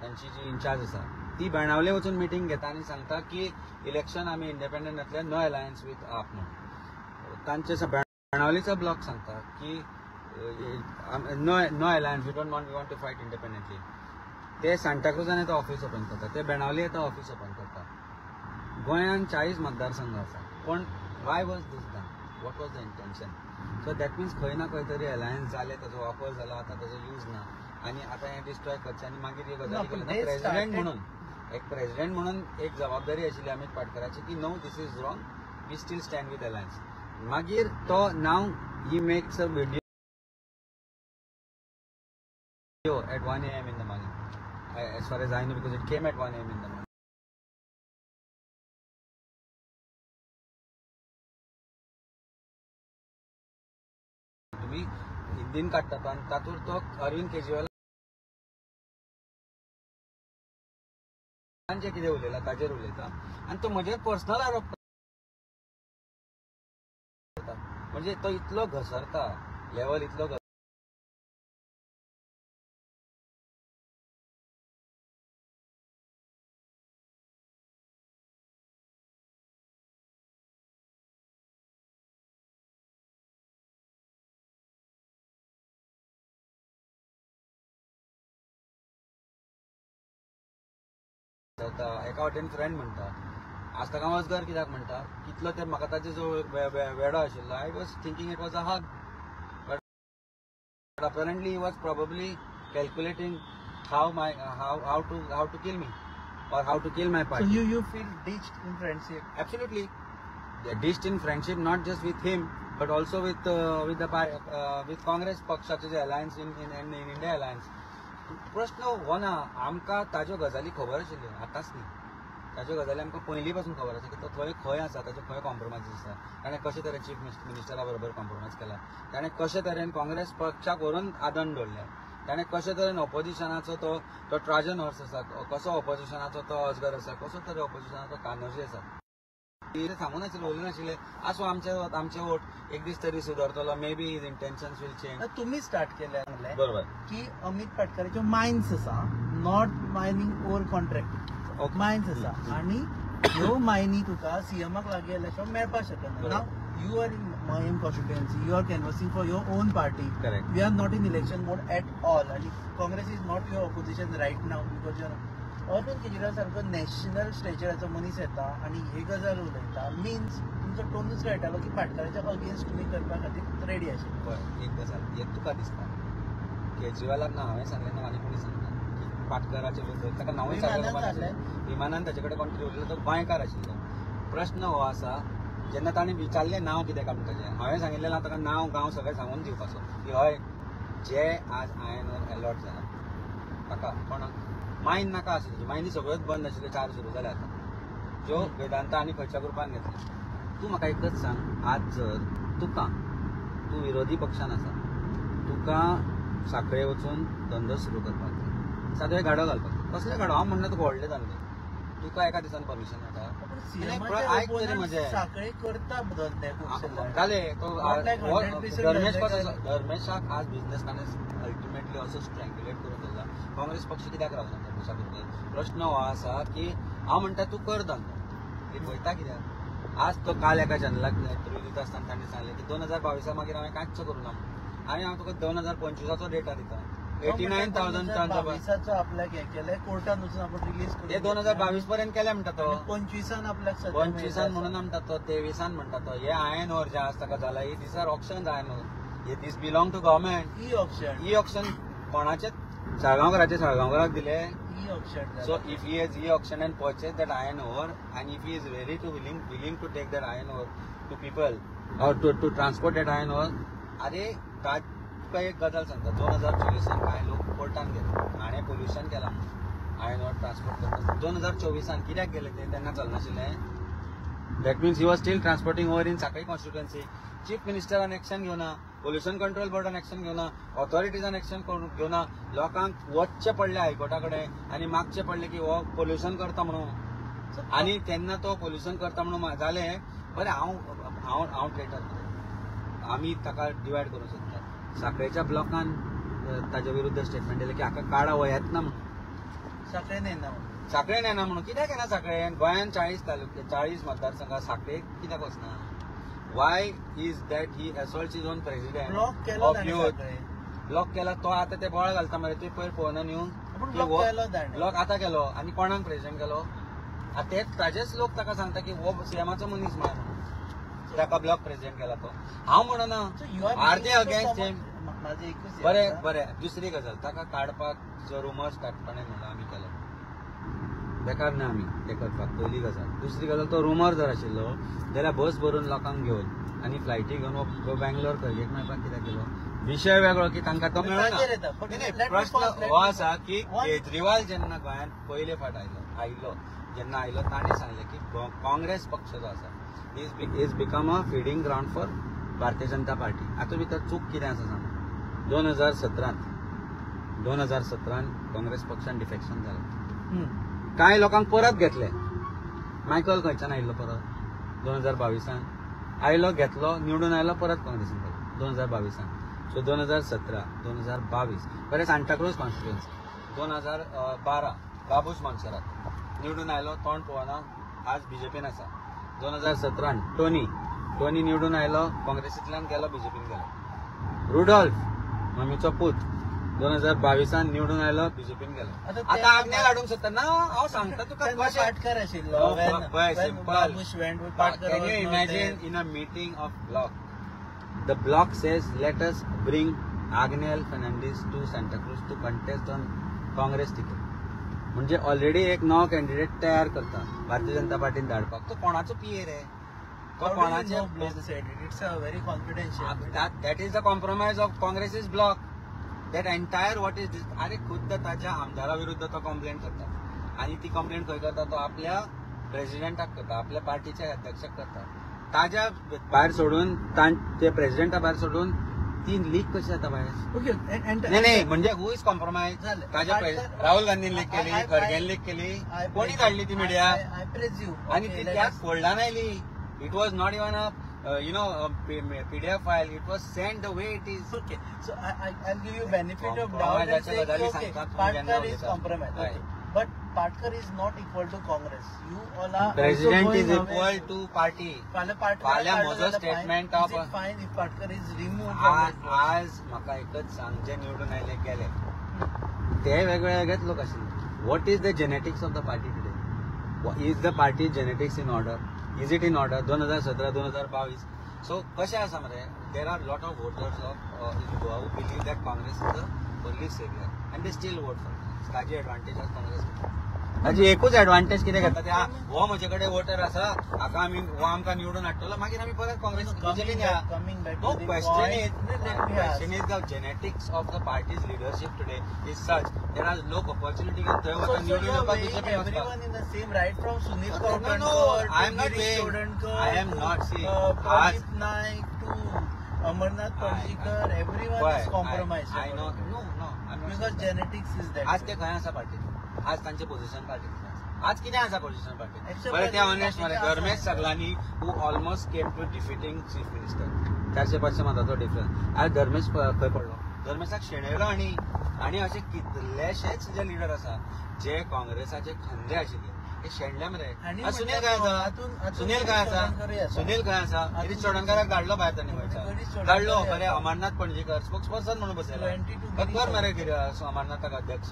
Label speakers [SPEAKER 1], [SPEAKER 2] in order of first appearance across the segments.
[SPEAKER 1] तांची जी इन्चार्ज आसा ती बेणावले वचून मिटींग घेता आनी सांगता की इलेक्शन आमी इंडिपेंडंट जातले, नो अलायन्स विथ आप म्हणून. तांचे बेणावलीचो ब्लॉक सांगता की no alliance, we want to fight independently. ते सांताक्रुजान येता ऑफिस ओपन करता, ते बेणावली येता ऑफिस ओपन करता. गोंयान 40 मतदारसंघ आसा, पण why was this done, what was the intention? So that means खंय ना खंय तरी अलायन्स जाले, ताजो वापर जाला, आतां ताजो यूज ना आनी आतां हें डिस्ट्रॉय करचें आनी मागीर हे गजाली केली ना. प्रेसिडेंट म्हणून एक प्रेसिडेंट म्हणून एक जबाबदारी आशिल्ली अमित पाटकराची की no this is wrong, we still stand with alliance. मागीर तो now he makes a video at 1 AM in the morning, as far as I know, because it came at 1 AM in the morning. तुम्ही हिंदीन काडटा आनी तातूंत तो अरविंद केजरीवाल जे कितें उलयला ताजेर उलयता आनी तो म्हजेर पर्सनल आरोप करता. म्हणजे तो इतलो घसरता, लेवल इतलो एका वाटेन फ्रेंड म्हणटा, आज ताका वचगार कित्याक म्हणटा, कितलो ते म्हाका ताजे जो वेडो आशिल्लो, I was thinking it was a hug, but apparently he was probably calculating how to kill me or how to kill my party.
[SPEAKER 2] So you feel ditched in friendship?
[SPEAKER 1] Absolutely, ditched in friendship, not just with him but also with Congress पक्षाचे जे alliance in India alliance. प्रश्न हो ना, आमकां ताज्यो गजाली खबर आशिल्ल्यो, आतांच न्ही. ताज्यो गजाली आमकां पयलीं पासून खबर आसा की तो खंय आसा, ताजे खंय कॉम्प्रोमायज आसा, ताणें कशे तरेन चीफ मिनिस्टरा बरोबर कॉम्प्रोमायज केला, ताणें कशे तरेन काँग्रेस पक्षाक व्हरून आदन दवरल्या, ताणें कशे तरेन ऑपोजिशनाचो तो ट्राजन हॉर्स आसा, कसो ऑपोजिशनाचो तो अजगर आसा, कसो तरी ऑपोजिशनाचो कान्होजी आसा. सांगून नाशिल्ले, उलोवं नाशिल्ले, आसूं आमचे वोट एक दीस तरी सुदरतलो, may be his intentions will change.
[SPEAKER 2] तुम्ही स्टार्ट केलें
[SPEAKER 1] बरोबर
[SPEAKER 2] की अमित पाटकराच्यो मायन्स आसा, not mining over contract, mines आसा, आनी ह्यो मायनी तुका सीएमाक लागीं आयल्याशिवाय मेळपाक शकना. Now you are in Mayem constituency, you are canvassing for your own party, we are not in election mode at all, आणि Congress is not your opposition right now, because your Arvind Kejriwal सारको national स्टेचराचो मनीस येता आनी हे गजाल उलयता, मिन्स तुमचो टोनूच कळटालो की पाटकराच्या अगेन्स्ट तुमी करपा खातीर रेडी आशिल्ले.
[SPEAKER 1] पळय एक गजाल एक तुका दिसता, केजरीवालाक ना हांवें सांगलें ना आनी कोणी सांगता की पाटकराचे विरोध, ताका नांवूय सांगलें, विमानान ताचे कडेन कोण तरी उरलेलो, तो गोंयकार आशिल्लो. प्रश्न हो आसा, जेन्ना ताणें विचारलें नांव कितें काय म्हणटाचें, हांवें सांगिल्लें ना ताका नांव गांव सगळें सांगून दिवपाचो की हय जे आज आयन अलॉट जाला ताका कोणाक मायन नाका आशिल्ली, मायनी सगळ्योच बंद आशिल्ल्यो, 4 सुरू जाल्या आतां, ज्यो वेदांता आनी खंयच्या ग्रुपान घेतल्या. तूं म्हाका एकच सांग, आज जर तूं विरोधी पक्षान आसा, तुका सांखळे वचून धंदो सुरू करपाक, सादो एक गाडो घालपाक, कसले गाडो, हांव म्हणटा तुका व्हडले धंदे, तुका एका दिसान परमिशन मेळटा? आयक तरी म्हजें
[SPEAKER 2] सांखळे करता धंदे
[SPEAKER 1] जाले, तो धर्मेशाक आज बिझनेसमॅन अल्टिमेटली असो स्ट्रँग्युलेट करून दवरला. काँग्रेस पक्ष कित्याक रावना धर्मेशा बरोबर? प्रश्न हो आसा की हांव म्हणटा तूं कर धंदो, एक वयता कित्याक? आज तो काल एका चॅनलाक इंटरव्यू दिता आसतना ताणें सांगलें की 2022 मागीर हांवें कांयच करूं ना, आनी हांव तुका 2025 डेटा दिता. 89,000 टन
[SPEAKER 2] आपल्याक हें केलें, कोर्टान वचून आपण रिलीज केलें,
[SPEAKER 1] 2022 पर्यंत केलें म्हणटा तो,
[SPEAKER 2] 25 आपल्याक
[SPEAKER 1] 25 म्हणून म्हणटा तो, 23 म्हणटा तो. हे आयन ओर जे आसा ताका जाला, ही दिसार ऑप्शन आयन ओर, हे दीस बिलोंग टू गव्हर्मेंट. ई ऑप्शन कोणाचे? साळगांवकराक दिले. So if he has e-auction and purchased that iron ore, and if he is ready to willing to take that iron ore to people or to transport that iron ore, अरे तुका एक गजाल सांगता, 2024 कांय लोक कोर्टान गेले, हाणें पोल्युशन केलां iron or transport करता. 2024 कित्याक गेले ते? तेन्ना चलनाशिल्लें. That means he was still transporting over in सांखळे कॉन्स्टिट्युएन्सी. चीफ मिनिस्टरान एक्शन घेवना, पोल्युशन कंट्रोल बोर्डान एक्शन घेवना, ऑथॉरिटीजान एक्शन घेवना, लोकांक वचचें पडलें हायकोर्टा कडेन आनी मागचें पडलें की हो पोल्युशन करता म्हणून. आनी तेन्ना तो पोल्युशन करता म्हणून जालें बरें. हांव ट्रेटर, आमी ताका डिवायड करूंक सोदता. सांखळेच्या ब्लॉकान ताजे विरुद्ध स्टेटमेंट दिलें की हाका काडा वयत ना म्हणून.
[SPEAKER 2] साखळेन येना
[SPEAKER 1] साखळेन येना म्हणून कित्याक येना साखळेन? गोंयान 40 तालुके 40 मतदारसंघात साखळेक कित्याक वचना? Y is that he assaults is on president
[SPEAKER 2] block केलो
[SPEAKER 1] ऑफ
[SPEAKER 2] ताणें
[SPEAKER 1] यूथ.
[SPEAKER 2] साखळे.
[SPEAKER 1] ब्लॉक केला तो आता ते बळ घालता मरे ते पयर पळोवना न्हू.
[SPEAKER 2] पूण ब्लॉक केलो ताणें.
[SPEAKER 1] ब्लॉक आता केलो आणि कोणाक प्रेसिडेंट केलो? तेच ताजेच लोक ताका सांगता की हो सीएमाचो मनीस म्हणून ताका ब्लॉक प्रेसिडेंट केला तो. हांव म्हणना
[SPEAKER 2] So you are
[SPEAKER 1] are they
[SPEAKER 2] making
[SPEAKER 1] against
[SPEAKER 2] so
[SPEAKER 1] him.
[SPEAKER 2] much- माझे एकूच हे
[SPEAKER 1] बरें
[SPEAKER 2] आसा.
[SPEAKER 1] बरें दुसरी गजाल ताका काडपाक जो रुमर्स काडपाने म्हणून आमी केलो बेकार ना आमी ते करपाक. पयली गजाल. दुसरी गजाल तो रुमर जर आशिल्लो जाल्यार बस भरून लोकांक घेवन आणि फ्लायटी घेवन वो बँगलोर खंयेक मेळपाक कित्याक गेलो? विशय वेगळो की तांकां तो मेळना.
[SPEAKER 2] तांचेर येता. But
[SPEAKER 1] नाही,
[SPEAKER 2] let me
[SPEAKER 1] प्रश्न
[SPEAKER 2] pause, let
[SPEAKER 1] हो
[SPEAKER 2] me-
[SPEAKER 1] आसा की
[SPEAKER 2] One-
[SPEAKER 1] केजरीवाल जेन्ना गोंयांत पयले फावट आयलो जेन्ना आयलो ताणें सांगलें की काँग्रेस पक्ष जो आसा is become a feeding ground for भारतीय जनता पार्टी. हातूंत भितर चूक कितें आसा सांग? 2017 काँग्रेस पक्षान डिफेक्शन जालें.
[SPEAKER 2] हम्म.
[SPEAKER 1] कांय लोकांक परत घेतले. मायकल खंयच्यान आयिल्लो परत 2022 आयलो घेतलो निवडून आयलो परत काँग्रेसीन गेलो 2022. सो 2017 2022 बरें सांताक्रूज कॉन्स्टिट्युएन्सी 2012 बाबूस मोन्सेरात निवडून आयलो तोंड पळोवना आज बीजेपीन आसा. 2017 टोनी निवडून आयलो काँग्रेसींतल्यान गेलो बीजेपीन गेलो. रुडॉल्फ मम्मीचो पूत 2022 निवडून आयलो बीजेपीन गेलो. आता आग्नेल हाडूंक सोदता ना हांव सांगता तुका
[SPEAKER 2] तेन्ना
[SPEAKER 1] कशें.
[SPEAKER 2] पाटकर आशिल्लो.
[SPEAKER 1] Oh,
[SPEAKER 2] when-
[SPEAKER 1] पळय,
[SPEAKER 2] when
[SPEAKER 1] simple.
[SPEAKER 2] Babush went with Patkar
[SPEAKER 1] Can you
[SPEAKER 2] was not
[SPEAKER 1] imagine
[SPEAKER 2] there.
[SPEAKER 1] in a meeting of bloc, the bloc says, let us bring Agnel Fernandez to Santa Cruz to contest on Congress ticket. म्हणजे already एक नवो candidate तयार करता भारतीय जनता पार्टीन धाडपाक. तो कोणाचो PA रे? तो
[SPEAKER 2] How do you
[SPEAKER 1] कोणाचे?
[SPEAKER 2] know block said it? It's a very confidential.
[SPEAKER 1] That is the compromise of Congress's bloc. That entire what is this? अरे खुद्द ताच्या आमदारा विरुद्ध तो कंप्लेंट करता आणि ती कंप्लेंट खंय करता? तो आपल्या प्रेसिडेंटाक करता, आपल्या पार्टीच्या अध्यक्षाक करता. ताज्या भायर सोडून ते प्रेसिडेंटा भायर सोडून ती लीक कशी जाता भायर?
[SPEAKER 2] Okay, and
[SPEAKER 1] नाही म्हणजे हू इज कॉम्प्रोमाइज?
[SPEAKER 2] झालं.
[SPEAKER 1] ताज्या राहुल गांधीन लीक केली, खरगेन लीक केली, कोणी काढली ती मीडिया
[SPEAKER 2] I presume.
[SPEAKER 1] आणि
[SPEAKER 2] Okay,
[SPEAKER 1] ती
[SPEAKER 2] let
[SPEAKER 1] त्याच
[SPEAKER 2] us-
[SPEAKER 1] फोल्डान आयली. It was not even a PDF file. It was sent the way it is.
[SPEAKER 2] Okay, so I'll give you benefit of doubt and
[SPEAKER 1] Compromise
[SPEAKER 2] say,
[SPEAKER 1] गजाली
[SPEAKER 2] okay,
[SPEAKER 1] सांगतात तुम्ही
[SPEAKER 2] Patkar
[SPEAKER 1] ज्यांना
[SPEAKER 2] is
[SPEAKER 1] उलयता.
[SPEAKER 2] compromised. Okay.
[SPEAKER 1] Right.
[SPEAKER 2] But Patkar is not equal to Congress. You all are
[SPEAKER 1] President
[SPEAKER 2] also
[SPEAKER 1] is
[SPEAKER 2] going
[SPEAKER 1] equal
[SPEAKER 2] away.
[SPEAKER 1] to party.
[SPEAKER 2] Patkar
[SPEAKER 1] फाल्यां
[SPEAKER 2] काढलं
[SPEAKER 1] म्हजो
[SPEAKER 2] जाल्यार
[SPEAKER 1] statement
[SPEAKER 2] fine.
[SPEAKER 1] of-
[SPEAKER 2] Is it fine if Patkar is removed from
[SPEAKER 1] आज
[SPEAKER 2] that post?
[SPEAKER 1] आज म्हाका एकच सांग जे निवडून आयले गेले ते वेगळे वेगळेच लोक आशिल्ले. What is the genetics of the party today? Is the party genetics in order? Is it in order? 2017 2022. So कशें आसा मरे? There are lot of voters of in Goa who believe that Congress is the only saviour and they still vote for Congress. ताजी advantage आसा काँग्रेस. ताजी एकूच advantage कितें घेता ते हो म्हजे कडेन वोटर आसा हाका आमी हो आमकां निवडून हाडटलो मागीर आमी परत काँग्रेस बीजेपीन या.
[SPEAKER 2] Coming back
[SPEAKER 1] No
[SPEAKER 2] to the
[SPEAKER 1] question
[SPEAKER 2] point.
[SPEAKER 1] is,
[SPEAKER 2] Let me ask.
[SPEAKER 1] question is the genetics of the party's leadership today is such there are लोक opportunity घेवन थंय
[SPEAKER 2] So,
[SPEAKER 1] वचून
[SPEAKER 2] so
[SPEAKER 1] निवडून
[SPEAKER 2] you're
[SPEAKER 1] येवपाक
[SPEAKER 2] weighing
[SPEAKER 1] बीजेपी वचपाक.
[SPEAKER 2] everyone in the same right from Sunil
[SPEAKER 1] No,
[SPEAKER 2] Kautankar
[SPEAKER 1] no, I am
[SPEAKER 2] to
[SPEAKER 1] not
[SPEAKER 2] Girish
[SPEAKER 1] weighing.
[SPEAKER 2] Chodankar
[SPEAKER 1] I am not seeing.
[SPEAKER 2] Pradip Naik to Amarnath Parjikar. Everyone is compromised.
[SPEAKER 1] I know. No, I'm not
[SPEAKER 2] Because
[SPEAKER 1] saying that.
[SPEAKER 2] genetics is that.
[SPEAKER 1] आज ते खंय आसा पार्टीत? आज तांचे position पार्टीत आज कितें आसा पोझिशन पार्टीत?
[SPEAKER 2] Except
[SPEAKER 1] बरें ते
[SPEAKER 2] for the
[SPEAKER 1] ऑनेस्ट मरे
[SPEAKER 2] party
[SPEAKER 1] धर्मेश
[SPEAKER 2] आसा.
[SPEAKER 1] सगलांनी who almost came to defeating chief minister 400-500 मतांचो डिफरन्स. आज धर्मेश खंय पडलो? धर्मेशाक शेणयलो आणि असे कितलेशेच जे लिडर आसा जे काँग्रेसाचे खंदे आशिल्ले ते शेणले मरे.
[SPEAKER 2] आणि
[SPEAKER 1] आज सुनील
[SPEAKER 2] म्हणल्यार
[SPEAKER 1] काय आसा?
[SPEAKER 2] हातून
[SPEAKER 1] सुनील काय
[SPEAKER 2] चोडणकरूय
[SPEAKER 1] आसा?
[SPEAKER 2] आसा.
[SPEAKER 1] सुनील काय आसा? गिरीश चोडणकराक धाडलो भायर तांणी
[SPEAKER 2] गिरीश
[SPEAKER 1] वयचा
[SPEAKER 2] चोडणकर
[SPEAKER 1] धाडलो
[SPEAKER 2] आसा.
[SPEAKER 1] बरे अमरनाथ पणजीकर स्पोक्स पर्सन म्हणून बसयला.
[SPEAKER 2] 22
[SPEAKER 1] कर मरे अमरनाथाक अध्यक्ष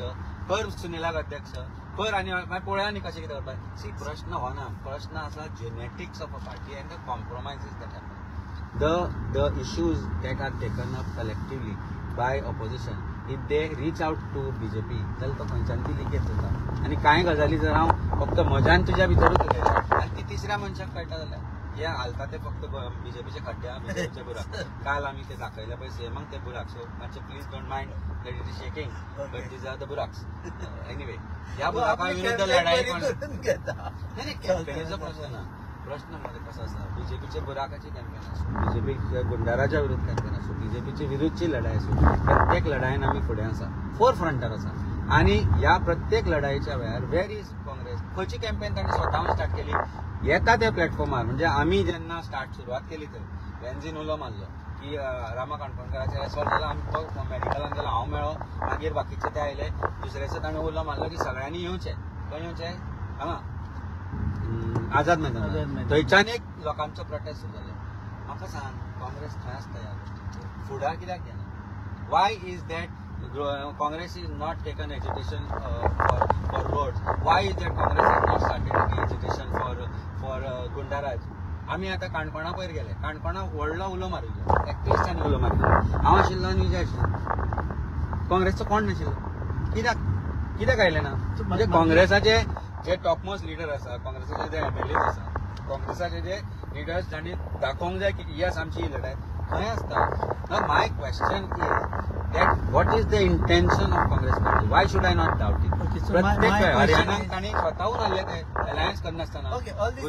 [SPEAKER 1] कर सुनीलाक अध्यक्ष कर आणि मागीर पळया न्ही कशें कितें करपाक. सी प्रश्न हो ना. प्रश्न आसा genetics of a party and the compromises that happen. The issues that are taken up collectively by opposition if they reach out to BJP जाल्यार तो खंयच्यान ती लिकेज जाता. आणि कांय गजाली जर हांव फक्त म्हज्यान तुज्या भितरूच उलयता आनी ती तिसऱ्या मनशाक कळटा जाल्यार हे घालता ते फक्त बीजेपीचे खड्ड्या बीजेपीचे बुराक. काल आमी ते दाखयले पळय सीएमाक ते बुराक. सो मातशे please don't mind that it is shaking but these are the बुराक्स. एनिवे ह्या बुराका विरुद्ध लढाई कोण नाही कॅम्पेनीचो प्रश्न ना. प्रश्न मध्ये कसा आसा बीजेपीचे बुराकाची कॅम्पेन असो बीजेपी गुंडाराच्या विरुद्ध कॅम्पेन असो बीजेपीची विरुद्धची लढाई असो प्रत्येक लढाईन आमी फुडें आसा फोर फ्रंटार आसा. आणि ह्या प्रत्येक लढाईच्या वेळार वेर इज काँग्रेस खंयची कॅम्पेन तांणी स्वताहून स्टार्ट केली येता त्या प्लॅटफॉर्मार म्हणजे आमी जेन्ना सुरवात केली थंय बेन्झीन उलो मारलो की रामा काणकोणकराचे एसॉल्ट जाला आमी मेडिकलान गेलो हांव मेळ्ळो मागीर बाकीचे ते आयले दुसरे दिसा ताणें उलो मारलो की सगळ्यांनी येवचें खंय येवचें हांगा आझाद मैदान थंयच्यान एक लोकांचो प्रोटेस्ट सुरू जालो म्हाका सांग काँग्रेस खंय आसता ह्या गोष्टीचेर फुडार कित्याक घेना Y is that Congress is not taken agitation for roads. Why is that Congress has not started taking agitation for Gundaraj? आमी आतां काणकोणा पयर गेले काणकोणा व्हडलो उलो मारिल्लो एक्टिविस्टांनी उलो मारिल्लो हांव आशिल्लो आनी विजय आशिल्लो काँग्रेसचो कोण नाशिल्लो कित्याक आयले ना म्हणजे काँग्रेसाचे जे टॉप मोस्ट लिडर आसा काँग्रेसाचे जे MLAs आसा काँग्रेसाचे जे लिडर्स तांणी दाखोवंक जाय की येस आमची ही लढाय खंय आसता now my question is that what is the intention of Congress party? Why should I not doubt it?
[SPEAKER 2] Okay, so
[SPEAKER 1] प्रत्येक
[SPEAKER 2] my
[SPEAKER 1] हरियाणात तांणी स्वतःहून आले ते alliance करनासतना
[SPEAKER 2] Okay, all these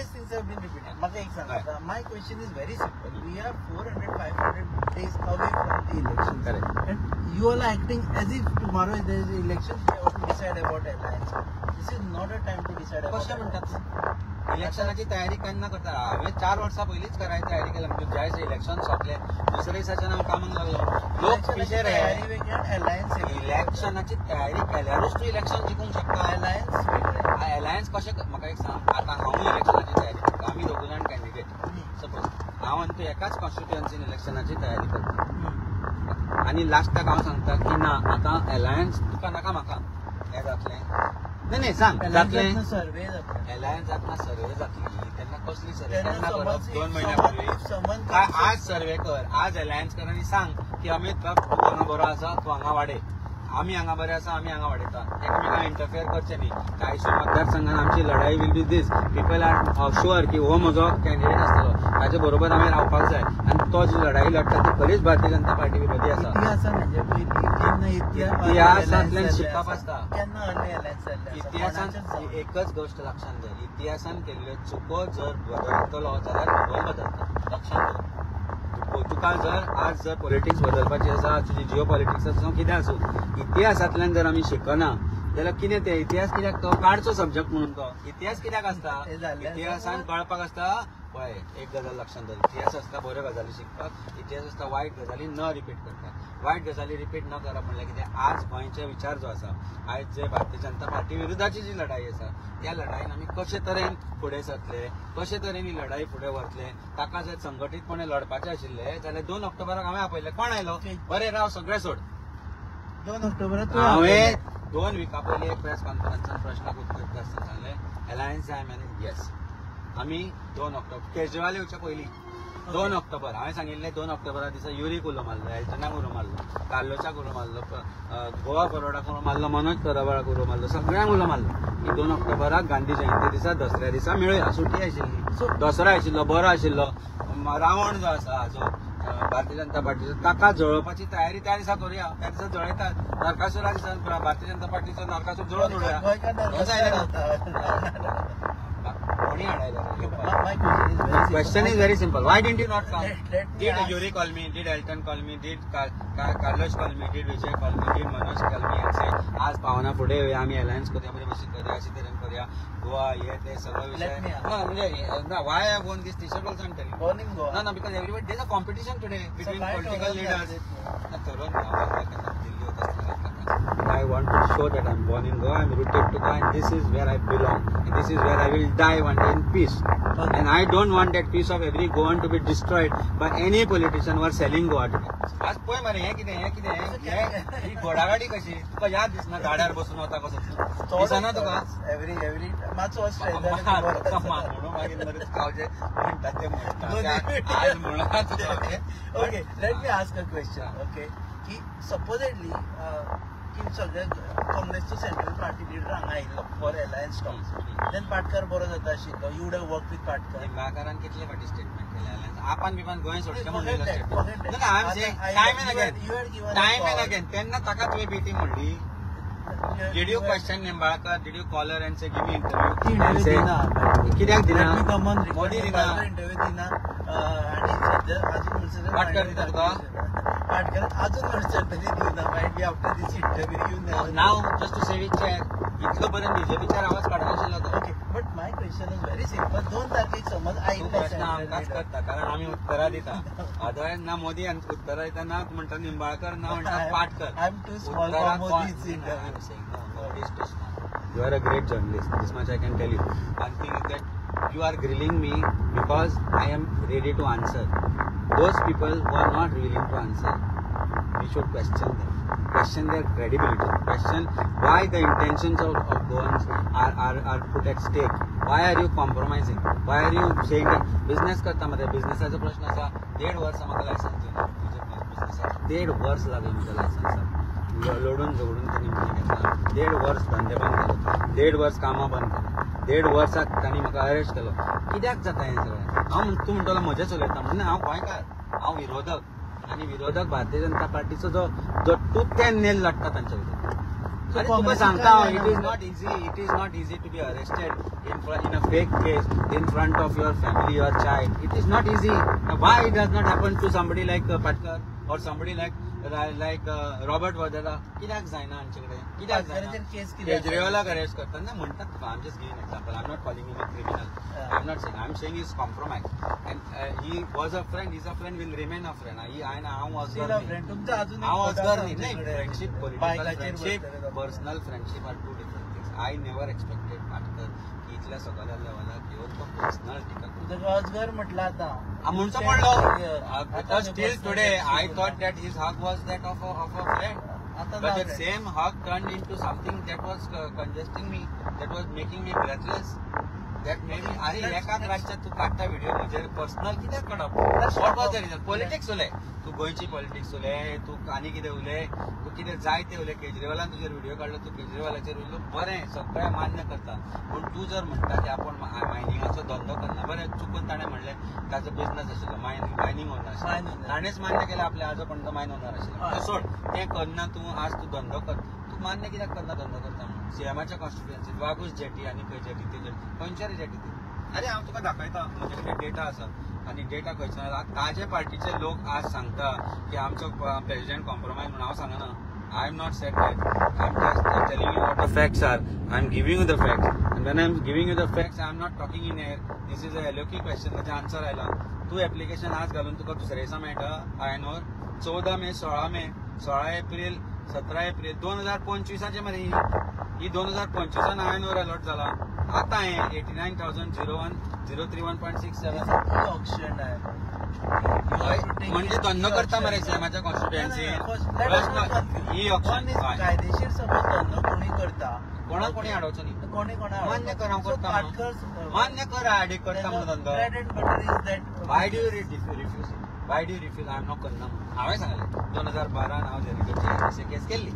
[SPEAKER 2] things have been repeated. म्हाका एक सांगात my question is very simple. We are 400-500 days away from the election.
[SPEAKER 1] Correct.
[SPEAKER 2] And you all are acting as if tomorrow there is an election. We have to decide about alliance. This is not a time to decide about
[SPEAKER 1] कशें
[SPEAKER 2] alliance.
[SPEAKER 1] म्हणटात इलेक्शनाची तयारी केन्ना करता हांवें 4 वर्सां पयलींच करायची तयारी केल्या म्हणजे ज्या दिसा इलेक्शन सोंपलें दुसऱ्या दिसाच्यान हांव कामाक लागलो लोक पिशेर
[SPEAKER 2] तयारी वेगळी आणि alliance वेगळी.
[SPEAKER 1] इलेक्शनाची तयारी केल्यारूच तूं इलेक्शन जिखूंक शकता
[SPEAKER 2] alliance वेगळें.
[SPEAKER 1] अलायन्स कशें म्हाका एक सांग आतां हांव इलेक्शनाची तयारी करता आमी दोग जाण कॅन्डिडेट सपोज हांव आनी तूं एकाच कॉन्स्टिट्युएन्सीन इलेक्शनाची तयारी करता आनी लास्टाक हांव सांगता की ना आतां अलायन्स तुका नाका म्हाका हें जातलें नाही सांग जातलें
[SPEAKER 2] सर्वे जातले.
[SPEAKER 1] अलायन्स जातना सर्वे जातली तेन्ना कसली सर्वे
[SPEAKER 2] तेन्ना
[SPEAKER 1] केन्ना करप
[SPEAKER 2] समज
[SPEAKER 1] 2 महिन्या पूर्वी
[SPEAKER 2] someone
[SPEAKER 1] काय आज सर्वे कर आज अलायन्स कर आनी सांग की अमित बाब तूं हांगा बरो आसा तूं हांगा वाडय आमी हांगा बरे आसा आमी हांगा वाडयता एकमेकांक इंटरफियर करचें न्ही कांयशे मतदारसंघान आमची लढाई will be this people are sure की हो म्हजो कॅन्डिडेट आसतलो ताचे बरोबर आमी रावपाक जाय आनी तो जी लढाई लढटा ती खरीच भारतीय जनता पार्टी विरोधी आसा
[SPEAKER 2] इतिहासान म्हणजे पयलीं
[SPEAKER 1] इतिहासांतल्यान शिकप आसता
[SPEAKER 2] केन्ना अर्ली alliance जाल्ले आसा?
[SPEAKER 1] इतिहासान
[SPEAKER 2] कोणाचेच
[SPEAKER 1] एकच गोष्ट लक्षात घे इतिहासान केल्ल्यो चुको जर बदलतलो जाल्यार भुगोल बदलता लक्षात घे तुका जर आज जर पॉलिटिक्स बदलपाची आसा तुजी जिओ पॉलिटिक्स आसूं कितें आसूं इतिहासांतल्यान जर आमी शिकना जाल्यार कितें ते इतिहास कित्याक तो काडचो सब्जेक्ट म्हणून तो इतिहास कित्याक आसता इतिहासान कळपाक आसता पळय एक गजाल लक्षात दवर इतिहास आसता बऱ्यो गजाली शिकपाक इतिहास आसता वायट गजाली न रिपीट करपाक वायट गजाली रिपीट न करप म्हणल्यार कितें आज गोंयचे विचार जो आसा आयज जे भारतीय जनता पार्टी विरोधाची जी लढाई आसा त्या लढाईन आमी कशे तरेन फुडें सरतले कशे तरेन ही लढाई फुडें व्हरतले ताका जर संघटीतपणे लढपाचें आशिल्लें जाल्यार 2 ऑक्टोबराक हांवें आपयलें कोण आयलो बरें राव सगळें सोड
[SPEAKER 2] 2 ऑक्टोबराक
[SPEAKER 1] हांवें 2 विका पयलीं एक प्रेस कॉन्फरन्सान प्रश्नाक उत्तर दितना सांगलें अलायन्स जाय मॅनेज येस आमी 2 ऑक्टोबर केजरीवाल येवच्या पयलीं 2 ऑक्टोबर हांवें सांगिल्लें 2 ऑक्टोबरा दिसा युरीक उलो मारलो एल्टनाक उलो मारलो कार्लोसाक उलो मारलो गोवा फॉरवर्डाक उलो मारलो मनोज तरावळाक उलो मारलो सगळ्यांक उलो मारलो की 2 ऑक्टोबराक गांधी जयंती दिसा दसऱ्या दिसा मेळुया सुटी आशिल्ली दसरो आशिल्लो बरो आशिल्लो रावण जो आसा जो भारतीय जनता पार्टीचो ताका जळोवपाची तयारी त्या दिसा करुया त्या दिसा जळयतात नरकासुरा दिसा भारतीय जनता पार्टीचो नरकासूर जळोवन उडोवया कोणी हाडायला question is very simple why didn't you not come did Yuri call me did Elton call me did Carlos call me did Vijay call me did Manoj call me and say आज पावना फुडें येवया आमी अलायन्स करूया बरे भशेन करूया अशे तरेन करूया गोवा हे ते सगळे विषय म्हणजे why I won this T-shirt and telling ना because everybody there is a competition today between political leaders Delhi होत असताना I want to show that I'm born in Goa, I'm rooted to Goa, and this is where I belong. And this is where I will die one day in peace. And I don't want that peace of every Goan to be destroyed by any politician who are selling Goa today. आज पळय मरे हे कितें ही घोडागाडी कशी तुका याद दिसना गाड्यार बसून वता कसो दिसना तुका
[SPEAKER 2] एवरी मातसो
[SPEAKER 1] म्हणून मागीर मरे गांवचे म्हणटात ते म्हणटात आज म्हणत
[SPEAKER 2] okay let me ask a question okay की सपोजेडली की सगळे काँग्रेसचो सेंट्रल पार्टी लिडर हांगा आयिल्लो for alliance talks then Patkar बरो जाता आशिल्लो you would have work with Patkar
[SPEAKER 1] निंबाळकरान कितले फाटी स्टेटमेंट केले अलायन्स आपण बिपान गोंय सोडचें म्हणलेलो
[SPEAKER 2] Forget that.
[SPEAKER 1] I am saying time and again तेन्ना ताका तुवें बेटी म्हणली Did you question Nimbalkar? Did you call her and say give me interview? And say कित्याक दिना मोदी दिना
[SPEAKER 2] इंटरव्यू दिना आणि सध्या अजून म्हणसर
[SPEAKER 1] पाटकर दिता तुका
[SPEAKER 2] पाटकर अजून म्हणसर तरी दिना might be after this interview
[SPEAKER 1] नाव just to save it chair इतलो पर्यंत बीजेपीचेर आवाज काडनाशिल्लो तो
[SPEAKER 2] okay but my question is very simple. 2 तारखेक समज
[SPEAKER 1] तू
[SPEAKER 2] आयिल्ले
[SPEAKER 1] प्रश्न आमकांच करता कारण आम्ही उत्तरां दिता. अदरवायज ना मोदी उत्तरां दिता ना म्हणटा निंबाळकर ना म्हणटा Patkar.
[SPEAKER 2] I am too small for Modi's
[SPEAKER 1] You are a great journalist. This much I can tell you. One thing is that you are grilling me because I am ready to answer. Those people who are not willing to answer, we should question them. Question their credibility. Question why the intentions of Goans are put at stake. Why are you compromising? Why are you saying that business करता मध्ये businessचा प्रश्न असा 1.5 वर्ष म्हाका licence दिना तुझ्या बिझनेसाक 1.5 वर्ष लागले म्हाका लायसन्साक लोडून झगडून त्यांनी म्हणजे घेतला 1.5 वर्ष धंदे बंद केलो 1.5 वर्ष कामां बंद केली 1.5 वर्सात त्यांनी म्हाका अरेस्ट केलो कित्याक जाता हें सगळें हांव तूं म्हणटलो म्हजेंच उलयता म्हणून हांव गोंयकार हांव विरोधक आनी विरोधक भारतीय जनता पार्टीचो जो टूथ एंड नेल लढता तांचे विरोधात आनी तुका सांगता हांव it is not easy to be arrested in a fake case in front of your family, your child. It is not easy. Why it does not happen to somebody like Patkar or somebody like Robert Vadera? कित्याक जायना आमचेकडे कित्याक जायना केजरीवालाक arrest करतना म्हणटात तुका I am just giving example I am not calling him a criminal I am not saying I am saying is compromise and he was a friend is a friend will remain a friend हांव was नाही friendship political friendship personal friendship are 2 different things. I never expected Patkar की इतल्या सगळ्या लेवलाक येऊन तो personal टिका
[SPEAKER 2] अजगर म्हटलं आता
[SPEAKER 1] म्हणचो पडलो because till today I thought that his hug was that of a friend. But that same hug turned into something that was congesting me, that was making me breathless. That maybe अरे एकाच राज्यात तू काढता video म्हणजे personal कित्याक काडप what was the region politics उलय तू गोंयची politics उलय तू आनी कितें उलय तू कितें जाय तें उलय केजरीवालान तुजेर व्हिडिओ काडलो तू केजरीवालाचेर उलयलो बरें सगळें मान्य करता पूण तू जर म्हणटा की आपण मायनिंगाचो धंदो करना बरें चुकून ताणें म्हणलें ताचो बिझनस आशिल्लो मायनिंग ओनर ताणेंच मान्य केलें आपल्या आजोपणाचो मायन ओनर आशिल्लो तें सोड तें करना तूं आज तू धंदो कर तू मान्य कित्याक करना धंदो करता म्हणून सीएमाच्या कॉन्स्टिट्युएन्सीत वागूस जेटी आनी खंय जेटी ते जेटी खंयच्या जेटी ती अरे हांव तुका दाखयता म्हजे कडेन डेटा आसा आनी डेटा खंयच्यान ताजे पार्टीचे लोक आज सांगता की आमचो प्रेसिडेंट कॉम्प्रोमायज म्हणून हांव सांगना I am not said that. I am just telling you what the facts are. I am giving you the facts. And when I am giving you the facts, I am not talking in air. This is a LOK question. म्हणजे answer आयला. तू application आज घालून तुका दुसऱ्या दिसा मेळटा आयनोर 14 मे 16 मे 16 April 17 April 2025 मरे ही 2025 आयनोर allot जाला आता हे 89,001,031.67
[SPEAKER 2] ऑप्शन आहे
[SPEAKER 1] म्हणजे धंदो करता मरे सीएमाच्या कॉन्स्टिट्युएन्सी ही ऑप्शन
[SPEAKER 2] कायदेशीर समज धंदो कोणी करता
[SPEAKER 1] कोणी अडवचो न्ही
[SPEAKER 2] कोणी
[SPEAKER 1] मान्य कर हांव करता मान्य कर आडी करता म्हणून धंदो why do you refuse why do you refuse हांव नको करना हांवें सांगलें 2012 हांव जेरीकरची केस केल्ली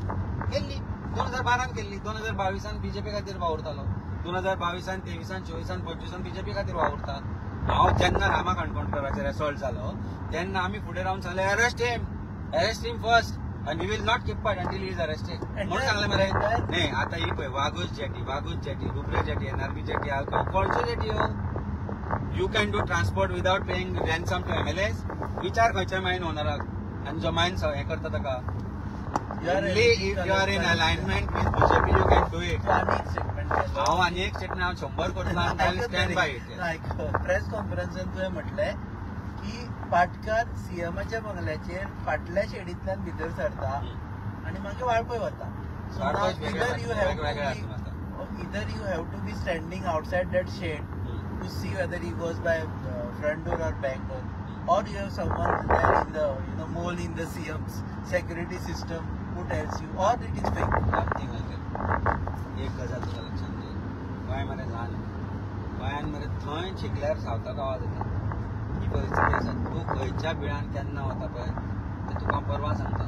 [SPEAKER 1] 2012 केल्ली 2022 बीजेपी खातीर वावुरतालो 2022 23 24 25 बीजेपी खातीर वावुरता हांव जेन्ना रामा काणकोणकराचेर असॉल्ट जालो तेन्ना आमी फुडें रावन सांगलें arrest him first and we will not keep quiet until he is arrested म्हणून सांगलें मरे न्ही आतां ही पळय वागूस जेटी रुब्रे जेटी एनआरबी जेटी आल्को खंयच्यो jetty you can do transport without paying ransom to MLAs विचार खंयच्या मायन ओनराक आनी जो मायन हें करता ताका only if you are in alignment with BJP you can do it. हांव आनी एक स्टेटमेंट हांव 100 करता आनी I stand by it.
[SPEAKER 2] Press कॉन्फरन्सात तुवें म्हटलें की पाटकार सीएमाच्या बंगल्याचेर फाटल्या शेडींतल्यान भितर सरता आनी मागीर वाळपय वता. Either you have to be standing outside that shed to see whether he goes by front door or back door, or you have someone there in the mole in the CM's security system who tells you, or it is fake.
[SPEAKER 1] Nothing like that. एक गजाल तुका लक्षात घे गोंय मरे ल्हान गोंयान मरे थंय शिकल्यार सावताक आवाज येता ही परिस्थिती आसा तूं खंयच्या बिळान केन्ना वता पळय तें तुका परवां सांगता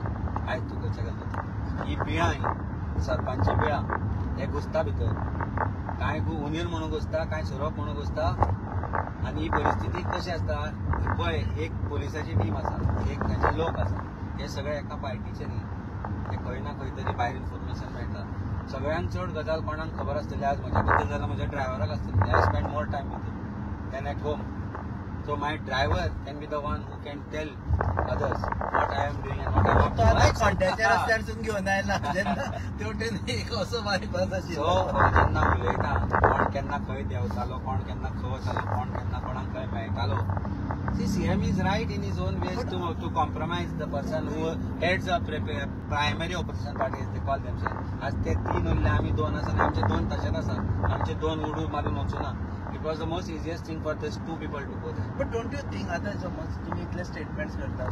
[SPEAKER 1] आयज तूं खंयच्या गेलो ही बिळां सरपांची बिळां हे घुसता भितर कांय उंदीर म्हणून घुसता कांय सुरोप म्हणून घुसता आनी ही परिस्थिती कशी आसता पळय एक पोलिसाची टीम आसा एक तांचे लोक आसा हे सगळे एका पार्टीचे न्ही ते खंय ना खंय तरी भायर इन्फॉर्मेशन मेळटा सगळ्यांत चड गजाल कोणाक खबर आसतली आज म्हज्या बद्दल जाल्यार म्हज्या ड्रायव्हराक आसतली I spend more time with him than at home So my driver can be the one who can tell others what I am doing and what I am
[SPEAKER 2] तो आता
[SPEAKER 1] doing.
[SPEAKER 2] कॉन्टॅक्टच्या रस्त्यारसून घेऊन आयला जेन्ना तेवटेन एक असो बायपास
[SPEAKER 1] So
[SPEAKER 2] आशिल्लो
[SPEAKER 1] जेन्ना उलयता कोण केन्ना खंय देंवतालो कोण केन्ना खंय वतालो कोण केन्ना कोणाक खंय मेळटालो. See, CM is right in his own ways to compromise the person who heads a primary opposition party as they call themselves. आज ते 3 उरले आमी 2 आसा आनी आमचे 2 तशेंच आसा. आमचे 2 उडू मारून वचूना. It was the most easiest thing for these 2 people to go there.
[SPEAKER 2] But don't you think आता समज तुम्ही इतले स्टेटमेंट्स करता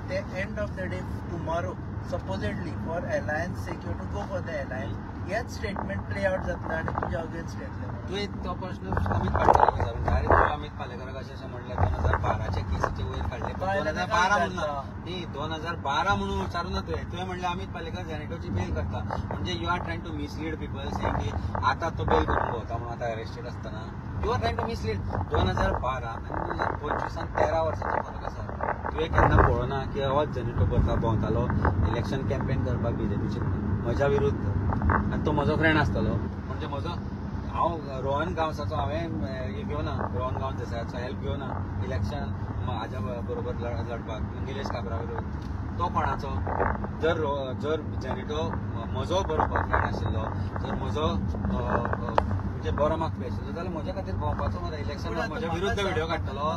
[SPEAKER 2] ते end of the day tomorrow supposedly for alliance sake you to go for the alliance हेच statement play out जातले आणि तुझ्या अगेन्स्ट येतले
[SPEAKER 1] तू तो प्रश्न अमित पाटकराक विचारून डायरेक्ट तुला अमित पालेकराक अशें म्हणलें 2012चे केसीचे वयर काडले 2012 म्हणून न्ही 2012 म्हणून विचारून ना तुवें म्हणलें अमित पालेकर जेनेटोची बेल करता म्हणजे you are trying to mislead people saying की आतां तो बेल करून भोंवता म्हणून आतां अरेस्टेड आसतना you are trying to mislead 2012 आनी 2025 13 वर्सांचो फरक आसा. तुवें केन्ना पळोवना की होच जेनेटो करता भोंवतालो इलेक्शन कॅम्पेन करपाक बीजेपीचे म्हज्या विरुद्ध आनी तो म्हजो फ्रेंड आसतालो म्हणजे म्हजो हांव रोहन गांवसाचो हांवें हे घेवना रोहन गांव देसायाचो हेल्प घेवना इलेक्शन हाज्या बरोबर लडपाक निलेश काबरा विरुद्ध. तो कोणाचो जर जेनेटो म्हजो बरोबर फ्रेंड आशिल्लो जर म्हजो म्हणजे बरो मागपी आशिल्लो जाल्यार म्हज्या खातीर भोंवपाचो मरे इलेक्शन म्हज्या विरुद्ध व्हिडिओ काडटलो.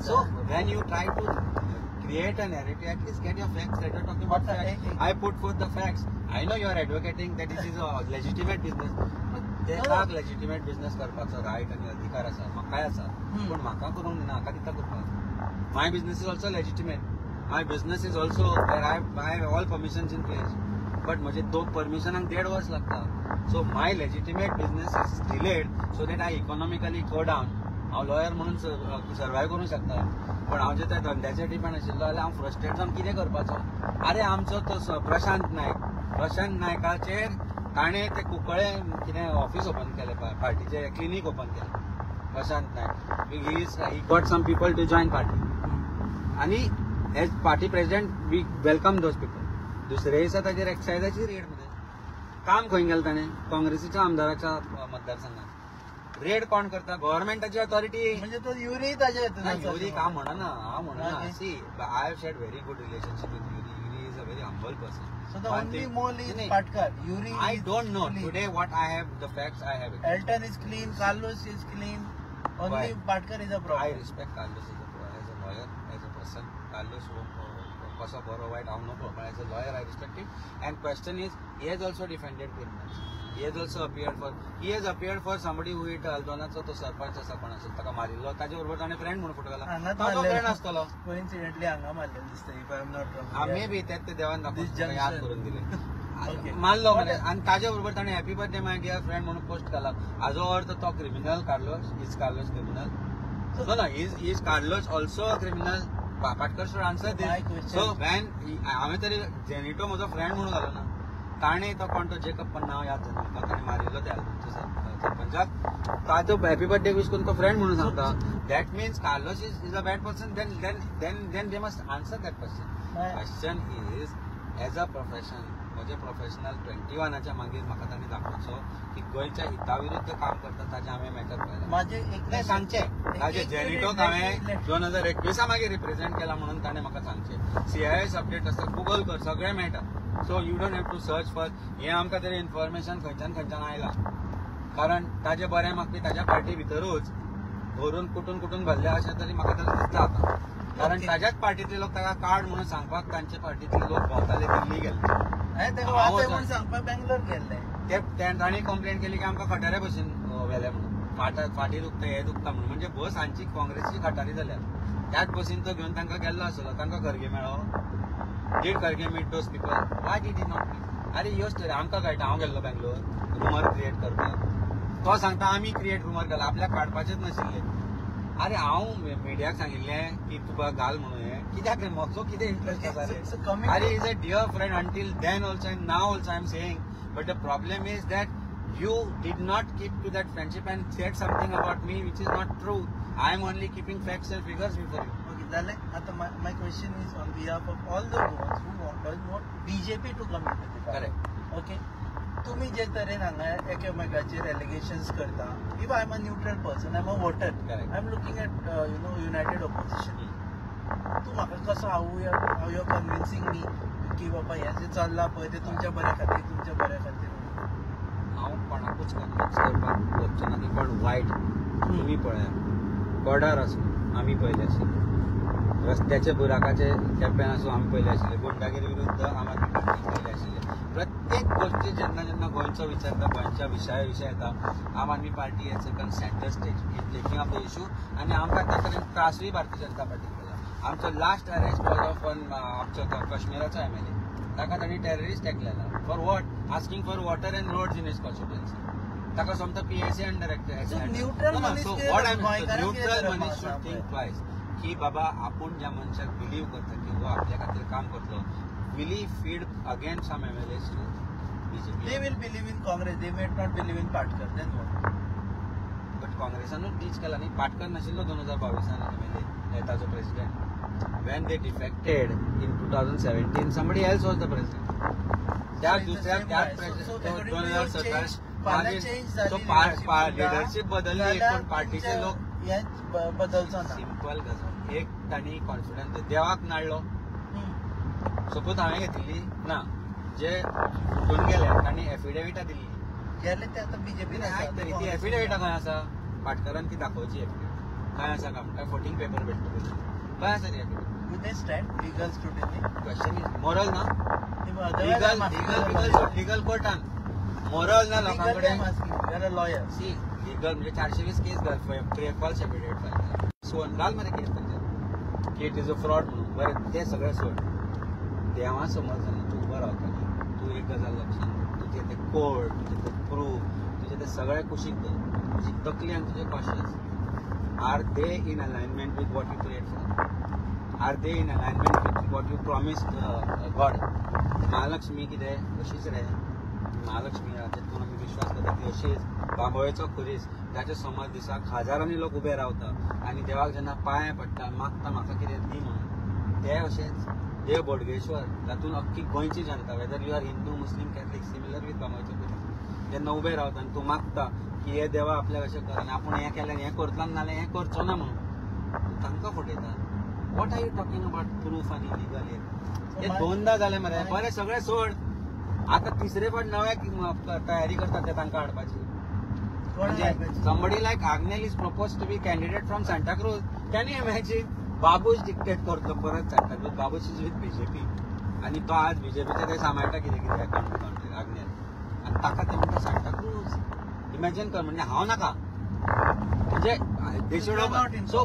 [SPEAKER 1] So when you try to create a narrative, at least get your facts that you're talking about facts. I put forth the facts. I know you are advocating that this is a legitimate business. But तेकाक legitimate business करपाचो right आणि अधिकार आसा म्हाका काय आसा पण म्हाका करूंक नाका दिता करपाक. My business is also legitimate. My business is also where I have all permissions in place. But म्हजे तो परमिशनाक 1.5 वर्स लागता. So my legitimate business is delayed so that I economically go down. हांव लॉयर म्हणून सर्वायव करूंक शकता पण हांव जे त्या धंद्याचेर डिपेंड आशिल्लो जाल्यार हांव फ्रस्ट्रेट जावन कितें करपाचो. अरे आमचो तो प्रशांत नायकाचेर ताणें ते कुंकळे कितें ऑफिस ओपन केलें पार्टीचें क्लिनीक ओपन केलें Prashant Naik. He got some people to join party आनी as party president we welcome those people. दुसरे दिसा ताचेर एक्सायजाची रेड मध्ये काम खंय गेलें ताणें काँग्रेसीच्या आमदाराच्या मतदारसंघात. रेड कोण करता गव्हर्नमेंटाची ऑथॉरिटी
[SPEAKER 2] म्हणजे तो युरी ताजे
[SPEAKER 1] युरी काम म्हणना हांव म्हणना. See I have shared very good relationship with Yuri is a very humble person.
[SPEAKER 2] So the only mole is Patkar. Yuri
[SPEAKER 1] I don't know clean. Today what I have the facts I have it.
[SPEAKER 2] Elton is clean, Carlos is clean. Only Patkar is a problem.
[SPEAKER 1] I respect Carlos as a lawyer, as a person. Carlos कसा बरो वाईट हांव नको but as a lawyer I respect him. And question is he has also defended criminals. He has appeared for somebody who hit Aldonnaचो तो सरपंच आसा कोण आशिल्लो ताका मारिल्लो ताजे बरोबर ताणें फ्रेंड म्हणून फोटो घाला ताजो फ्रेंड आसतलो
[SPEAKER 2] कोइन्सिडेंटली हांगा मारलेलो दिसता if I am not wrong.
[SPEAKER 1] May be ते देवान दाखोवन याद करून दिले मारलो मरे आनी ताजे बरोबर ताणें happy birthday my dear friend म्हणून पोस्ट केला. हाजो अर्थ तो criminal Carlos criminal no is Carlos also a criminal. Patkar should answer this. So when हांवें तरी जेनिटो म्हजो फ्रेंड म्हणून घालो ना ताणें तो कोण तो जेकब पण नांव याद जाता म्हाका ताणें मारिल्लो त्या सरपंचाक ताजो हॅपी बर्थडे विश करून तो फ्रेंड म्हणून सांगता. That means Carlos is a bad person. Then they must answer that question. Question is as a profession म्हजे प्रोफेशनल 21च्या मागीर म्हाका ताणें दाखोवचो की गोंयच्या हिता विरुद्ध काम करता ताजे हांवें मॅटर पळयला सांगचें. ताजे जेनिटोक हांवें 2021 मागीर रिप्रेझेंट केला म्हणून ताणें म्हाका सांगचें. CIS अपडेट आसता गुगल कर सगळें मेळटा. So you don't have to search for हें आमकां तरी इन्फॉर्मेशन खंयच्यान आयलां कारण ताजे बरें मागपी ताज्या पार्टी भितरूच धरून कुटून भरले अशें तरी म्हाका तरी दिसता आतां. कारण ताज्याच पार्टीतले लोक ताका कार्ड म्हणून सांगपाक तांचे पार्टीतले लोक भोंवताले दिल्ली गेले
[SPEAKER 2] सांगपाक बेंगलोर गेल्ले
[SPEAKER 1] तांणी कंप्लेंट केली की आमकां खटारे भशेन व्हेले म्हणून फाटी दुखता हे दुखता म्हणून म्हणजे बस हांची काँग्रेसची खटारी जाल्या. त्याच बसीन तो घेवन तांकां गेल्लो आसलो तांकां खरगे मेळ्ळो. Did Kharge meet those people? Why did he not meet? अरे ह्यो स्टोरी आमकां कळटा हांव गेल्लो बेंगलोर रुमर क्रिएट करपाक. तो सांगता आमी क्रिएट रुमर केला आपल्याक काडपाचेच नाशिल्ले. अरे हांव मिडियाक सांगिल्लें की तुका घाल म्हणून हें कित्याक रे म्हजो कितें इंटरेस्ट आसा रे. अरे is a dear friend until then also and नाव also I am saying but the problem is that you did not keep to that friendship and said something about me which is not true. I am only keeping facts and figures before you.
[SPEAKER 2] Okay, Dalek, my question is on behalf of all the Goans who want BJP to come into the power.
[SPEAKER 1] Correct.
[SPEAKER 2] Okay. तुम्ही जे तरेन हांगा एकामेकाचेर allegations करता, if I am a neutral person, I am a voter,
[SPEAKER 1] Correct.
[SPEAKER 2] I am looking at united opposition. तू म्हाका कसो हांव यू कन्विन्सिंग मी की बाबा हे जे चल्लां पळय ते तुमच्या बऱ्या खातीर, तुमच्या बऱ्या खातीर.
[SPEAKER 1] हांव कोणाकूच कन्विन्स करपाक वचचो ना की कोण वायट. तुम्ही पळया, गॉडार आसूं आमी पयले आशिल्ले, रस्त्याचे बुराकाचे केप्यां आसूं आमी पयले आशिल्ले, गुंडागिरी विरुद्ध आम आदमी पार्टी पयले आशिल्ले. प्रत्येक गोष्टी जेन्ना जेन्ना गोंयचो विचारता, गोंयच्या विशया विशय येता, Aam Aadmi party has a centre stage in taking up the issue. आनी आमकां त्या तरेन त्रासूय भारतीय जनता पार्टीक केला. आमचो लास्ट अरेस्ट वॉज ऑफ आमचो काश्मीराचो MLA, ताका तांणी टेररिस्ट एकलेला. For what? Asking for water and roads in his constituency. ताका समता PAC अंडर
[SPEAKER 2] So neutral मनीस
[SPEAKER 1] न्यूट्रल मनीस शूड थिंक ट्वाइस की बाबा आपूण ज्या मनशाक बिलीव करता की वो आपल्या खातीर काम करतलो, will he feed again some MLAs to BJP?
[SPEAKER 2] They will believe in Congress, they may not believe in Patkar, then what?
[SPEAKER 1] But काँग्रेसानूच टीच केला न्ही. पाटकर नाशिल्लो 2022 MLA, नेताचो president. When they defected in 2017 somebody else was the president. त्या दुसऱ्या त्याच 2017 leadership बदलली पण पार्टीचे लोक
[SPEAKER 2] बदलचो ना.
[SPEAKER 1] सिंपल गजाल. एक तांणी कॉन्फिडन्स देवाक नाडलो. सपोज हांवें घेतिल्ली ना, जे फुटून गेले तांणी एफिडेविटां दिल्ली.
[SPEAKER 2] गेले ते आतां बीजेपी
[SPEAKER 1] ती एफिडेविटां खंय आसा? पाटकरान ती दाखोवची एफिडेविट खंय आसा? काय फोटींग पेपर भेटतो खंय आसा ती affidavit?
[SPEAKER 2] Legal student
[SPEAKER 1] question is moral ना.
[SPEAKER 2] लीगल
[SPEAKER 1] लीगल कोर्टान मोरल ना लोकांकडे
[SPEAKER 2] लॉयर
[SPEAKER 1] सी लीगल म्हणजे 420 केस फॉल्स एफिडेविट फायल केला. सोन घाल मरे केस तांचेर की इट इज अ फ्रॉड म्हणून. बरें ते सगळें सोड. देवा समज जाल्यार तूं उबो रावतलो. तूं एक गजाल लक्षांत दवर, तुजें तें कोर्ट, तुजें तें प्रूफ, तुजें तें सगळें कुशीक दवर. तुजी तकली आनी तुजें cautious are they in alignment with what you create for? Are they in alignment with what you promised God? Mahalakshmi कितें अशीच रे. महालक्ष्मी तातूंत आमी विश्वास करता ती अशीच बांबोळेचो खुरीस, जाचे समज दिसाक हजारांनी लोक उबे रावता आनी देवाक जेन्ना पांयां पडटा मागता म्हाका कितें दी म्हणून, ते अशेंच देव बोडगेश्वर तातूंत अख्खी गोंयची जनता, whether you are Hindu, Muslim, Catholic, similar with बांबोळेचो खुरीस, जेन्ना उबे रावता आनी तूं मागता की हे देवा आपल्याक अशें कर आनी आपूण हें केलें हें करतलो नाल्यार हें करचो ना म्हणून तांकां फटयता. What are you talking about proof आनी लिगल हे दोनदा जालें मरे. बरें सगळें सोड. आता तिसरे फावट नव्या तयारी करतात ते तांकां हाडपाची. म्हणजे somebody like Agnel is proposed to be candidate from Santa Cruz. Can you imagine? Babush dictate करतलो परत Santa Cruz. Babush is with BJP आणि तो आज BJPचे ते सांबाळटा कितें कितें अकाउंट आग्नेल आणि ताका ते म्हणटा सांटा क्रूज. इमॅजिन कर. म्हणजे हांव नाका म्हणजे they should so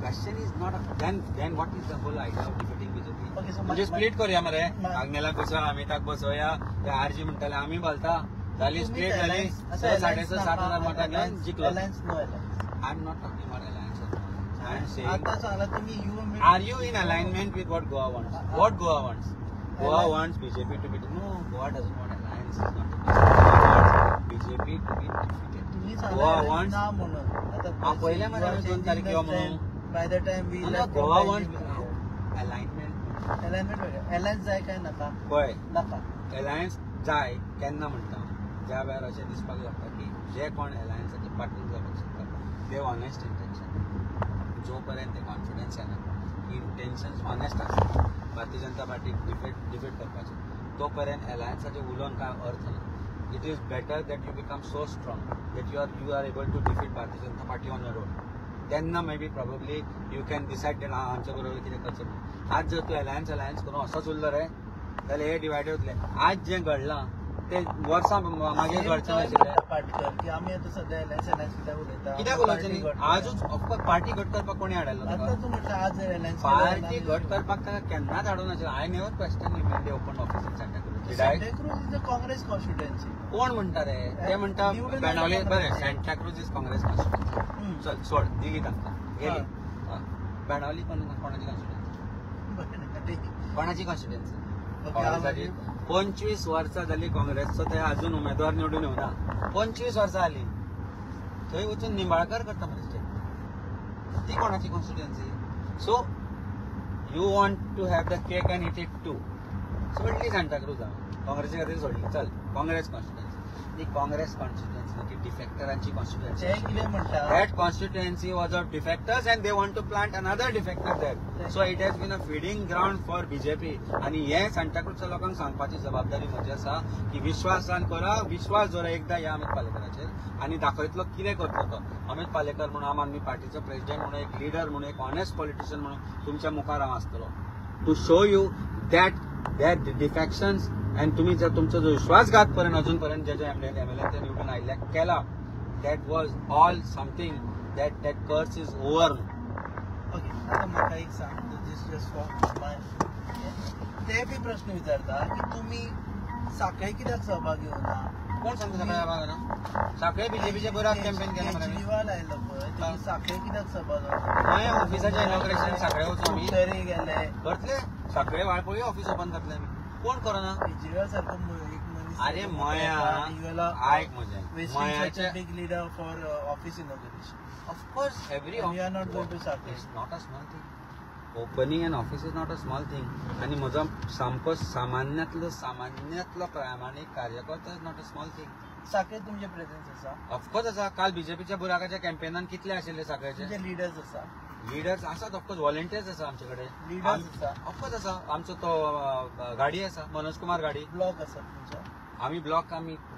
[SPEAKER 1] question is not then what is the whole idea of defeating BJP? म्हणजे स्प्लिट करूया मरे. आग्नेलाक बसोया, अमिताक बसोया, ते RG म्हणटाले आमी बोलता जाली स्प्लिट जाली 6,500-7,000 मतां घेवन जिखलो. I am not talking about alliance. I am saying, are you in alignment with what Goa wants? What Goa wants? Goa wants BJP to be no. Goa doesn't want alliance. It's not Goa wants BJP to be defeated. Goa wants. पहिले मरे 2 तारीख यो म्हणून.
[SPEAKER 2] By the time we left,
[SPEAKER 1] Goa wants alignment.
[SPEAKER 2] Alliance जाय काय नाका?
[SPEAKER 1] पळय
[SPEAKER 2] नाका.
[SPEAKER 1] Alliance जाय केन्ना म्हणटा ज्या वेळार अशें दिसपाक लागता की जे कोण allianceचे पार्टनर जावपाक शकता ते ऑनेस्ट इंटेन्शन. जो पर्यंत कॉन्फिडन्स येना की इंटेन्शन्स ऑनेस्ट आसा भारतीय जनता पार्टीक डिफीट करपाचे, तो पर्यंत अलायन्साचे उलोवन काय अर्थ ना. It is better that you become so strong that you are able to defeat Bharatiya Janata Party on your own. तेन्ना may be probably you can decide that आमच्या बरोबर कितें करचें म्हणून. आज जर तूं अलायन्स करून असोच उरलो रे जाल्यार हे डिवायडेड उरले. आज जें घडलां ते वर्सां मागीर घडचें नाशिल्लें.
[SPEAKER 2] की आमी आतां सद्या अलायन्स
[SPEAKER 1] कित्याक उलोवचें न्ही? आजूच ऑफकोर्स पार्टी घट करपाक कोणी हाडलो? पार्टी घट करपाक ताका केन्नाच हाडूंक नाशिल्लो. I never question immediate open office in Santa cruise.
[SPEAKER 2] Congress constituency.
[SPEAKER 1] कोण म्हणटा रे? ते म्हणटा बेनावली. बरें Santa cruise is Congress constituency. चल सोड दिली तांकां गेली. बेनावली कोणाची कॉन्स्टिट्युएन्सी? कोणाची कॉन्स्टिट्युएन्सी? 25 वर्सां जाली काँग्रेसचो ते अजून उमेदवार निवडून येवना. 25 वर्सां जाली. थंय वचून निंबाळकर करता मरे स्टेट. ती कोणाची constituency? So you want to have the cake and eat it too. सोडली सांता क्रूज. काँग्रेसी खातीर सोडली चल काँग्रेस कॉन्स्टिट्युएन्सी ती काँग्रेस कॉन्स्टिट्युएन्सी ती डिफेक्टरांची
[SPEAKER 2] ते
[SPEAKER 1] कॉन्स्टिट्युएन्सी
[SPEAKER 2] कितें म्हणटा
[SPEAKER 1] That constituency was of defectors and they want to plant another defector there. So it has been a feeding ground for BJP. आणि हे सांताक्रूजच्या लोकांक सांगपाची जबाबदारी म्हजी आसा की विश्वासान करा विश्वास जोरा एकदा ह्या अमित पालेकराचेर आणि दाखयतलो कितें करतलो तो अमित पालेकर म्हणून आम आदमी पार्टीचो प्रेसिडेंट म्हणून एक लीडर म्हणून एक ऑनेस्ट पॉलिटिशियन म्हणून तुमच्या मुखार हांव आसतलो to show you that defections and तुम्ही जर तुमचा जो विश्वासघातपर्यंत अजूनपर्यंत जे एमएलए निवडून आयिल्ले केला that was all something that curse is over.
[SPEAKER 2] Okay आता म्हाका एक सांग जस्ट फॉर माय ते बी प्रश्न विचारता की तुम्ही साखळे कित्याक सहभागी होना
[SPEAKER 1] कोण सांगता सगळ्या भागाना साखळे बीजेपीचे बरोबर कॅम्पेन केले मरे
[SPEAKER 2] केजरीवाल आयलो पळय तुम्ही साखळे कित्याक सहभागी होना
[SPEAKER 1] माय ऑफिसाचे इनॉग्रेशन साखळे वचून आमी
[SPEAKER 2] तरी गेले
[SPEAKER 1] करतले साखळे वाळपळी ऑफिस ओपन करतले आमी कोण करना
[SPEAKER 2] केजरीवाल सारको एक मनीस
[SPEAKER 1] अरे मया ऐक म्हजें मयाचे
[SPEAKER 2] big leader for office inauguration
[SPEAKER 1] of course every
[SPEAKER 2] we are not going to Sakhe.
[SPEAKER 1] It's not a small thing opening an office is not a small thing आणि म्हजो सामको सामान्यातलो प्रामाणिक कार्यकर्ता is not a small thing
[SPEAKER 2] साखळे तुमचे presence आसा
[SPEAKER 1] of course आसा काल बीजेपीच्या बुराकाच्या कॅम्पेनान कितले आशिल्ले साखळेचे
[SPEAKER 2] तुमचे लिडर्स आसा
[SPEAKER 1] लिडर्स आसात ऑफकोर्स व्हॉलंटियर्स आसा आमचे कडेन
[SPEAKER 2] लिडर्स आसा
[SPEAKER 1] ऑफकोर्स आसा आमचो तो गाडी आसा मनोज कुमार गाडी
[SPEAKER 2] ब्लॉक आसा तुमचा
[SPEAKER 1] आमी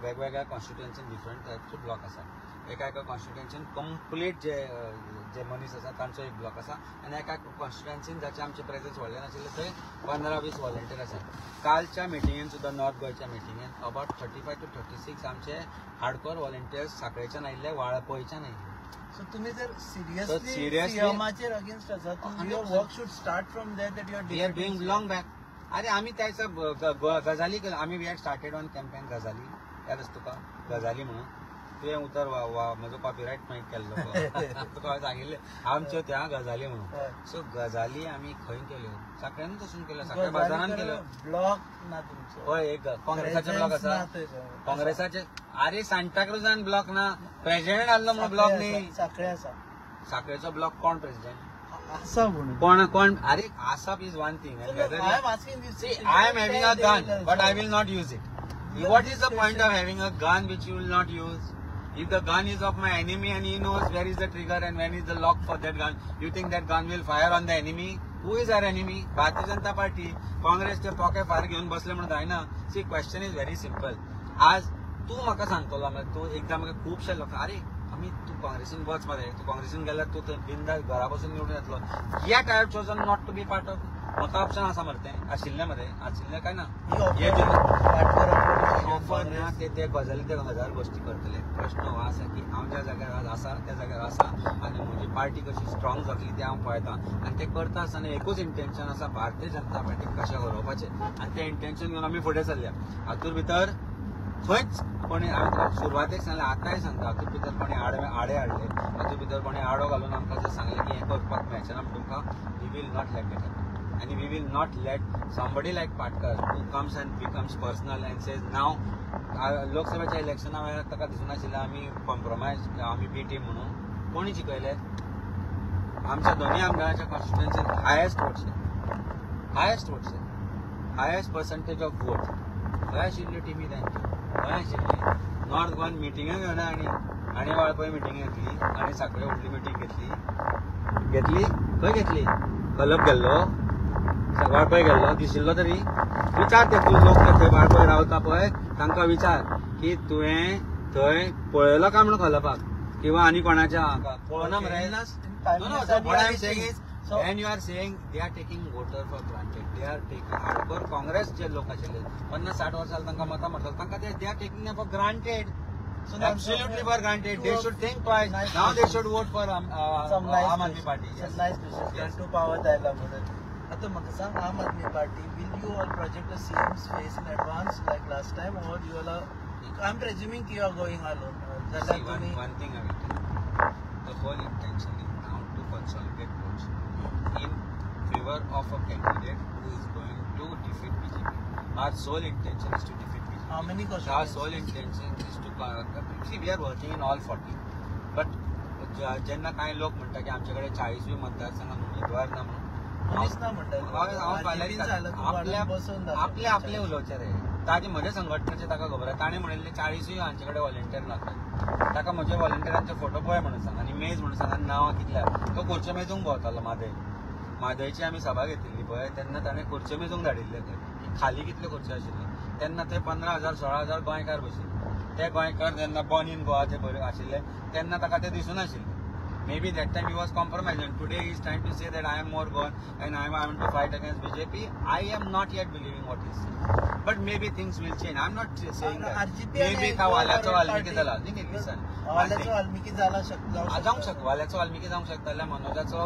[SPEAKER 1] वेगवेगळ्या कॉन्स्टिट्युएन्सीन डिफरंट टायपचे ब्लॉक आसा एका कॉन्स्टिट्युएन्सीन कंप्लीट जे मनीस आसा तांचो एक ब्लॉक आसा आनी एका कॉन्स्टिट्युएन्सीन जाचे आमचे प्रेझेन्स व्हडले नाशिल्ले थंय 15-20 व्हॉलंटियर आसा कालच्या मिटिंगेन सुद्दां नॉर्थ गोंयच्या मिटिंगेन अबाउट 35 to 36 आमचे हार्डकोर व्हॉलंटियर्स साखळेच्यान आयिल्ले वाळपयच्यान आयिल्ले
[SPEAKER 2] सो तुम्ही जर सिरियसली सीएमाचेर अगेन्स्ट आसा your work should start from there that you are
[SPEAKER 1] doing long back अरे आम्ही त्याचं गजाली केलं आम्ही we had started on campaign गजाली यादच तुका गजाली म्हणून तुवें उतर म्हजो कॉपीरायट मागीर केल्लो तुका सांगिल्लें आमच्यो त्या गजाली म्हणून सो गजाली आमी खंय केल्यो साखळ्यान तसून केल्यो साखळे बाजारान केल्यो
[SPEAKER 2] ब्लॉक ना तुमचो
[SPEAKER 1] हय एक काँग्रेसाचे ब्लॉक आसा काँग्रेसाचे अरे सांताक्रूजान ब्लॉक ना प्रेसिडेंट आसलो म्हणून ब्लॉक न्ही
[SPEAKER 2] साखळे आसा
[SPEAKER 1] साखळेचो ब्लॉक कोण प्रेसिडेंट
[SPEAKER 2] आसा म्हणून
[SPEAKER 1] कोण अरे आसप is one thing I am having a gun but I will not use it. What is the point of having a gun which you will not use? If the gun is of my enemy and he knows where is the trigger and when is the lock for that gun, you think that gun will fire on the enemy? Who is our enemy? Bharatiya Janata Party. काँग्रेसचे पोके फार घेऊन बसले म्हणून जायना. See, question is very simple. आज तू म्हाका सांगतलो तू एकदा म्हाका खूबशे लोक अरे आम्ही तू काँग्रेसीन वच मरे तू काँग्रेसीन गेल्यार तू बिंदास घरा बसून निवडून येतलो yet I have chosen not to be part of म्हाका ऑप्शन आसा मरे तें आशिल्लें मरे आशिल्लें काय ना ऑफर ना ते गजाली ते 1000 गोष्टी करतले प्रश्न हो आसा की हांव ज्या जाग्यार आज आसा त्या जाग्यार आसा आनी म्हजी पार्टी कशी स्ट्रॉंग जातली ते हांव पळयतां आनी ते करता आसतना एकूच इंटेन्शन आसा भारतीय जनता पार्टीक कशें व्हरोवपाचें आनी तें इंटेन्शन घेवन आमी फुडें चल्ल्या हातूंत भितर खंयच कोणी सुरवातेक सांगलें आतांय सांगता हातूंत भितर कोणी आडे हाडले हातूंत भितर कोणी आडो घालून आमकां जर सांगलें की हें करपाक मेळचें ना तुमकां we will not let it and we will not let somebody like Patkar who comes and becomes personal and says now लोकसभेच्या इलेक्शना वेळार ताका दिसून आशिल्लें आमी कॉम्प्रोमायज आमी बी टीम म्हणून कोणी जिखयले आमच्या दोनूय आमदाराच्या कॉन्स्टिट्युएन्सीन highest votes highest percentage of vote खंय आशिल्ल्यो टिमी तांच्यो खंय आशिल्ली नॉर्थ गोवन मिटिंगे घेवना आनी वाळपय मिटिंग घेतली आनी साखळे व्हडली मिटींग घेतली खंय घेतली कलप गेल्लो वाळपय गेल्लो दिशिल्लो तरी विचार ते तूं लोक थंय वाळपय रावता पळय तांकां विचार की तुवें थंय पळयलो काय म्हणून कलपाक किंवा आनी कोणाच्या पळोवना मरे and you are saying they are taking voter for granted. They are taking hardcore Congress जे लोक आशिल्ले 50-60 वर्सां तांकां मतां मारतात तांकां they are taking them for granted. So absolutely for granted. They should think twice. Now they should vote for Aam Aadmi Party.
[SPEAKER 2] Yes. Nice question. To power dialogue. आता म्हाका सांग आम Aadmi party will you all project a CM's face in advance like last time or you all are I'm presuming you are going alone.
[SPEAKER 1] See, one thing I will tell you. The whole intention is now to consolidate votes in favor of a candidate who is going to defeat BJP. Our sole intention is to defeat BJP.
[SPEAKER 2] How many questions?
[SPEAKER 1] Our sole intention is to see we are working in all 40. But ज्यांना काही लोक म्हणतात की आमच्याकडे 40वी मतदारसंघात उमेदवार ना म्हणून
[SPEAKER 2] आपले
[SPEAKER 1] आपले उलोवचे रे ताजे म्हजे संघटनेचे ताका खबर आहा ताणें म्हणिल्ले 40 हांचे कडेन व्हॉलंटियर नाका ताका म्हजे व्हॉलंटियरांचे फोटो पळय म्हणून सांग आनी मेज म्हणून सांग आनी नांवां कितल्या तो खुर्च्यो मेजूंक भोंवतालो म्हादयची आमी सभा घेतिल्ली पळय तेन्ना ताणें खुर्च्यो मेजूंक धाडिल्ले थंय खाली कितल्यो खुर्च्यो आशिल्ल्यो तेन्ना थंय 15,000 16,000 गोंयकार बशिल्ले ते गोंयकार जेन्ना बॉर्न इन गोवा ते बरे आशिल्ले तेन्ना ताका ते दिसून आशिल्ले maybe that time he was compromised and today he is trying to say that I am more gone and I want to fight against BJP. I am not yet believing what he is saying. But maybe things will change. I am not saying that.
[SPEAKER 2] RGP
[SPEAKER 1] maybe का वाल्याचो वाल्मिकी झाला नाही listen.
[SPEAKER 2] वाल्याचो Valmiki झाला
[SPEAKER 1] जाऊंक शकता वाल्याचो वाल्मिकी जाऊंक शकता जाल्यार मनोजाचो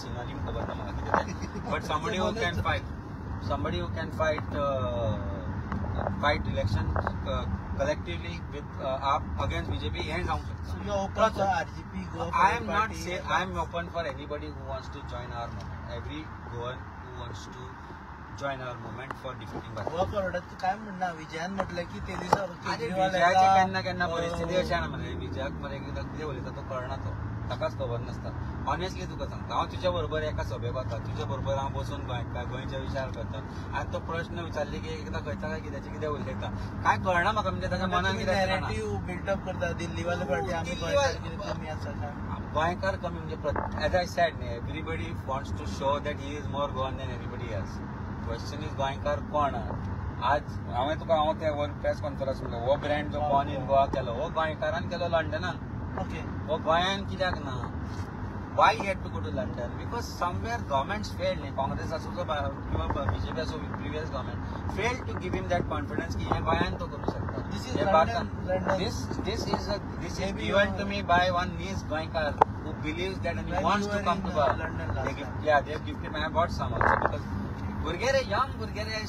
[SPEAKER 1] synonym खबर ना म्हाका कितें but somebody who can fight election collectively with against BJP हे जाऊंक शकता.
[SPEAKER 2] So you are open for RGP?
[SPEAKER 1] I am not saying I am open for anybody who wants to join our movement. Every Goan who wants to join our movement for defeating BJP.
[SPEAKER 2] Goa करोडात काय म्हणणं विजयान म्हटलं की ते दिवसा
[SPEAKER 1] विजयाची केन्ना परिस्थिती अशी ना मरे विजयाक मरे कितें उलयता तो कळना तो ताकाच खबर नासता ऑनेस्टली तुका सांगता हांव तुज्या बरोबर एका सभेक वता तुज्या बरोबर हांव बसून गोंयचे विचार करता आनी तो प्रश्न विचारले की एकदां खंयचा काय कितें उलयता काय कळना म्हाका म्हणजे ताच्या मनान
[SPEAKER 2] नॅरेटिव्ह बिल्डअप करता दिल्लीवाले पार्टी आमी कमी आसा
[SPEAKER 1] गोंयकार कमी म्हणजे एज आय सेड न्ही everybody wants to show that he is more Goan than everybody else question is गोंयकार कोण आज हांव ते प्रेस कॉन्फरन्स म्हणलो हो ब्रँड जो बॉर्न इन गोवा केलो हो गोंयकारान केलो लंडनान हो गोंयान कित्याक ना why he had to go to London? Because somewhere governments failed. Congress also किंवा BJP also previous government failed to give him that confidence कि ये गोंयान तो करू शकता.
[SPEAKER 2] This is London.
[SPEAKER 1] This is given to me by one niece Goinkar who believes that and he wants to come to
[SPEAKER 2] London.
[SPEAKER 1] they have gifted me. I bought some also because भुरगे रे young भुरगे रे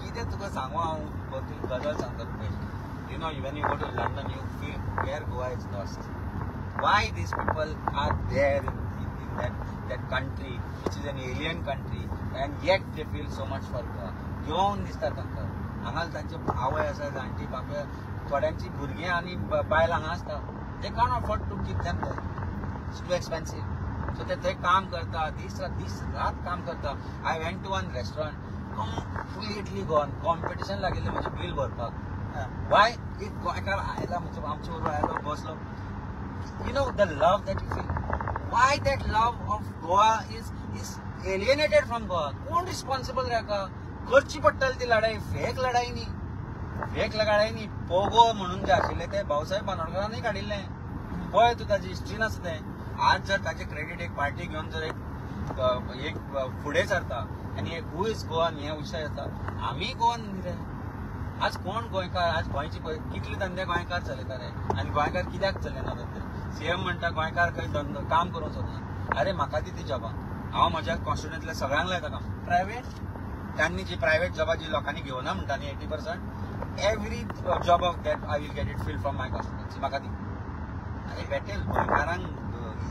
[SPEAKER 1] कितें तुका सांगू हांव गजाल सांगता तुका. You know when you go to London you feel where Goa is lost. Why these people are there in that country which is an alien country and yet they feel so much for Goa. घेवन दिसता तांकां हांगा तांचे आवय आसा जाणटी बापय थोड्यांची भुरगीं आनी बायल हांगा आसता they can afford to keep them there it's too expensive so ते थंय काम करता दीस रात काम करता I went to one restaurant completely gone competition लागिल्लें म्हजें बील भरपाक वाय एक गोंयकार आयला म्हणजे आमचे बरोबर आयलो बसलो you know the love that you feel why that love of Goa is alienated from Goa कोण responsible राका करची पडटली ती लढाई फेक लढाई न्ही पोगो म्हणून जे आशिल्ले ते भाऊसाहेब बांदोडकरांनी काडिल्ले पळय तूं ताची हिस्ट्री नासता तें आज जर ताचे क्रेडीट एक पार्टी घेवन जर एक फुडें सरता आनी हू इज गोवन हे विशय येता आमी गोवन न्ही रे आज कोण गोंयकार आज गोंयची कितले धंदे गोंयकार चलयता रे आनी गोंयकार कित्याक चलयना धंदे सीएम म्हणटा गोंयकार खंय काम करूंक सोदना अरे म्हाका दी ती जॉबां हांव म्हज्या कॉन्स्टिट्युएंटल्या सगळ्यांक लायता काम प्रायवेट त्यांनी जी प्रायवेट जॉबां जी लोकांनी घेवना म्हणटा न्ही 80% every job of that I will get it feel from my constituency म्हाका दी अरे भेटेल गोंयकारांक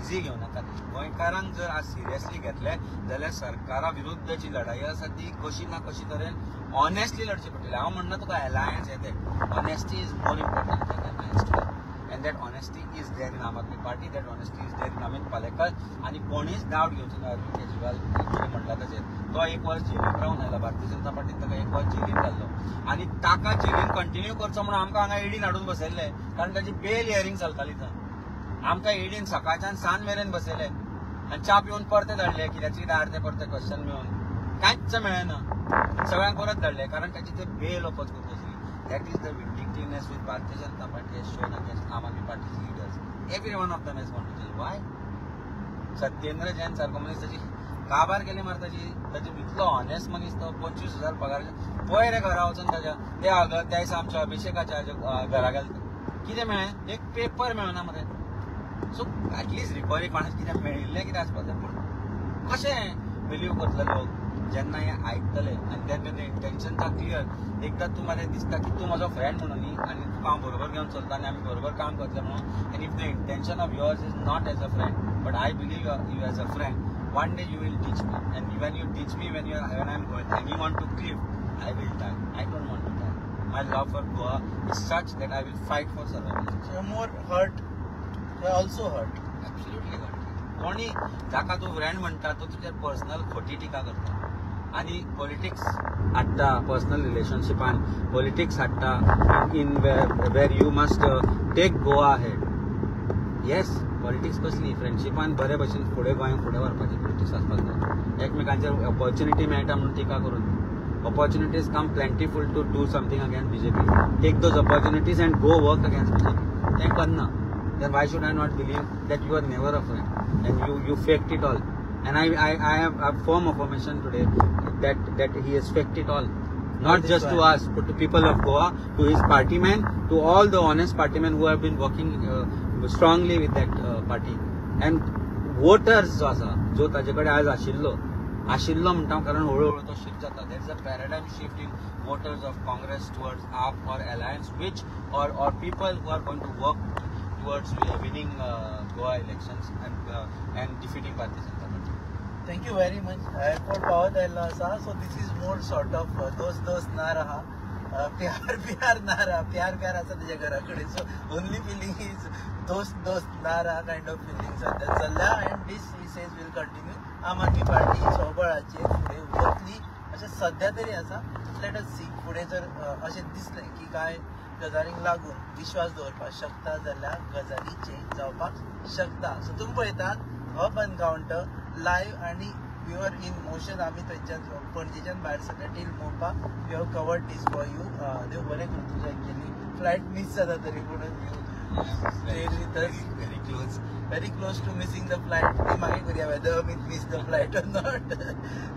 [SPEAKER 1] इजी घेवं नाका गोंयकारांक जर आज सिरियसली घेतले जाल्यार सरकारा विरुद्ध जी लढाई आसा ती कशी ना कशी तरेन ऑनेस्टली लढची पडटली हांव म्हणना तुका अलायन्स येते honesty is more important than alliance and that honesty is there in Aam Aadmi Party, that honesty is there in Amit Palekar आणि कोणीच डावट घेवचो ना अरविंद केजरीवाल म्हणला ताचेर तो एक वर्स जेलीन रावन आयला भारतीय जनता पार्टीन ताका एक वर्स जेलीन घाल्लो आणि ताका जेलीन कंटिन्यू करचो म्हणून आमकां हांगा ईडीन हाडून बसयल्ले कारण ताची बेल हियरिंग चलताली थंय आमकां ईडीन सकाळच्यान सांज मेरेन बसयले आनी च्या पिवन परते धाडले कित्याची दार ते परते क्वेश्चन मेळून कांयच मेळना सगळ्यांक परत धाडले कारण ताची ते बेल ओपन करची आसली that is the vindictiveness with Bharatiya Janata Party has shown against Aam Aadmi Party's leaders. Every one of them has gone to jail. Why? Satyendra Jain सारको मनीस ताची काबार केली मार ताची इतलो ऑनेस्ट मनीस तो 25,000 पगार पळय रे घरा वचून ताच्या ते दिसा आमच्या अभिषेकाच्या घरा गेले कितें मेळ्ळें एक पेपर मेळना मरे सो एटलिस्ट रिकवरी कोणाक कितें मेळिल्लें कितें आसपाक जाय पूण कशें बिलीव करतले लोक जेन्ना हे आयकतले आनी तेन्ना ते इंटेन्शन था क्लियर एकदां तूं मरे दिसता की तूं म्हजो फ्रेंड म्हणून न्ही आनी तुका हांव बरोबर घेवन चलता आनी आमी बरोबर काम करतले म्हणून end if the intention of yours is not as a friend but I believe you as a friend one day you will teach me and when you teach me when I am going and you want to cliff I will die. I don't want to die. My love for Goa is such that I will fight for survival.
[SPEAKER 2] So you're more hurt. You're also hurt.
[SPEAKER 1] Absolutely hurt. कोणी जाका तू friend म्हणटा तो तुझ्या personal खोटी टिका करता आणि politics हाडटा पर्सनल रिलेशनशिपान पॉलिटिक्स हाडटा in where you must take Goa head. Yes, politics कसली फ्रेंडशिपान बरे भशेन फुडें गोंयांक फुडें व्हरपाचें पॉलिटिक्स आसपाक जाय. एकमेकांचेर ऑपॉर्च्युनिटी मेळटा म्हणून टिका करून opportunities come plentiful to do something against BJP. Take those opportunities and go work against BJP. तें करना. Then why should I not believe that you are never a friend and you faked it all? And I have a firm affirmation today that he has faked it all. Not just to us, but to people of Goa, to his party men, to all the honest party men who have been working strongly with that party. And voters जो आसा जो ताजे कडेन आज आशिल्लो म्हणटा कारण हळूहळू तो शिफ्ट जाता. There is a paradigm shift in voters of Congress towards AAP or alliance, which or people who are going to work towards winning Goa elections and defeating Bharatiya Janata Party.
[SPEAKER 2] Thank you very much. Airport पावत आयला आसा. So this is more sort of दोस्त ना रहा, प्यार ना रहा. प्यार आसा तुझ्या घरा कडेन. So only feeling is दोस्त ना रहा kind of feelings सध्या चल्ल्या. And this he says will continue. आम आदमी पार्टी सोबळाचेर फुडें वतली अशें सध्या तरी आसा. Let us see फुडें जर अशें दिसलें की काय गजालींक लागून विश्वास दवरपाक शकता जाल्यार गजाली चेंज जावपाक शकता. सो तुमी पळयतात अप एनकाउंटर लायव्ह आणि प्युअर इन मोशन. आमी थंयच्यान पणजेच्यान भायर सरले till Mopa. We have covered this for you. देव बरें करूं तुजें एक्चुअली फ्लायट मिस जाता तरी म्हणून you very close to missing the flight. ती मागीर करूया whether we miss the flight or not.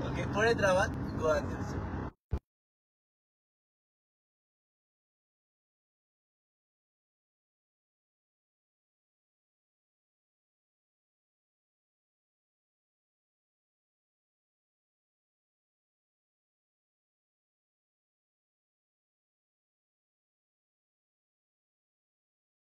[SPEAKER 2] Okay, पळयत रावात गोवा न्यूज.